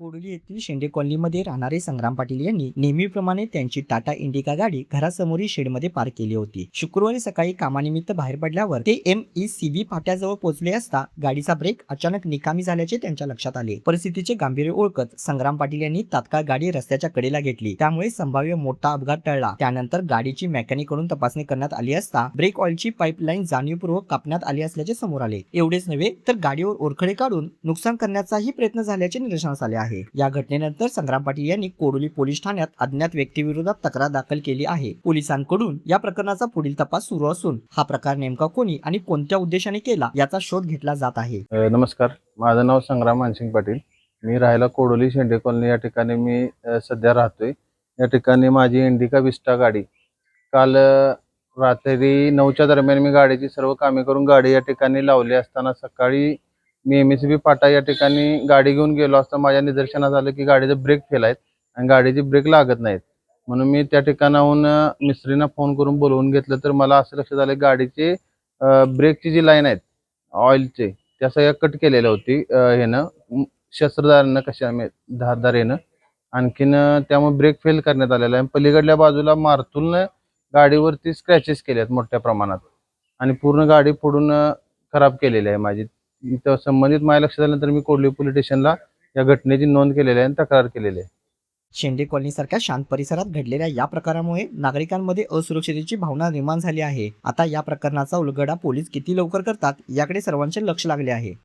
कोडोली येथील शेंडे कॉलनीमध्ये राहणारे संग्राम पाटील यांनी नेहमीप्रमाणे त्यांची टाटा इंडिका गाडी घरासमोरील शेडमध्ये पार्क केली होती। शुक्रवारी सकाळी कामानिमित्त बाहेर पडल्यावर ते MECV फाट्याजवळ पोहोचले असता गाडीचा ब्रेक अचानक निकामी झाल्याचे त्यांच्या लक्षात आले। परिस्थितीचे गांभीर्य ओळखत संग्राम पाटील यांनी तात्काळ गाडी रस्त्याच्या कडेला घेतली, त्यामुळे संभाव्य मोठा अपघात टळला। त्यानंतर गाडीची मेकॅनिककडून तपासणी करण्यात आली असता ब्रेक ऑइलची पाईपलाईन जाणीवपूर्वक कापण्यात आली असल्याचे समोर आले। एवढेच नव्हे तर गाडीवर ओरखडे काढून नुकसान करण्याचाही प्रयत्न झाल्याचे निदर्शनास आले आहे। या घटनेनंतर संग्राम पाटील यांनी कोडोली पोलीस ठाण्यात अज्ञात व्यक्तीविरोधात तक्रार दाखल केली आहे। पोलिसांकडून या प्रकरणाचा पुढील तपास सुरू असून हा प्रकार नेमका कोणी आणि कोणत्या उद्देशाने केला याचा शोध घेतला जात आहे। नमस्कार, माझं नाव संग्राम मानसिंग पाटील। मी राहायला कोडोली शेंडे कॉलनी या ठिकाणी मी सध्या राहतोय। या ठिकाणी माझी इंडिका विस्टा गाडी काल रात्री 9च्या दरम्यान मी गाडीची सर्व कामे करून गाडी या ठिकाणी लावली असताना सकाळी मी MECV फाटा या ठिकाणी गाडी घेऊन गेलो असता माझ्या निदर्शनास आलं की गाडीचे ब्रेक फेल आहेत आणि गाडीची ब्रेक लागत नाहीत। म्हणून मी त्या ठिकाणाहून मिस्त्रींना फोन करून बोलवून घेतलं, तर मला असं लक्षात आलं गाडीचे ब्रेकची जी लाईन आहेत ऑइलचे त्या सगळ्या कट केलेल्या होती ह्यानं शस्त्रधारानं कशा धारदार येणं। आणखीन त्यामुळे ब्रेक फेल करण्यात आलेला आहे। पलीकडल्या बाजूला मारतूलनं गाडीवरती स्क्रॅचेस केले आहेत मोठ्या प्रमाणात आणि पूर्ण गाडी फोडून खराब केलेली आहे माझी। इथं संबंधित माझ्या लक्षात आल्यानंतर मी कोडोली पोलीस स्टेशनला या घटनेची नोंद केलेली आहे आणि तक्रार केलेली आहे। शेंडे कॉलनीसारख्या शांत परिसरात घडलेल्या या प्रकारामुळे नागरिकांमध्ये असुरक्षिततेची भावना निर्माण झाली आहे। आता या प्रकरणाचा उलगडा पोलीस किती लवकर करतात याकडे सर्वांचे लक्ष लागले आहे।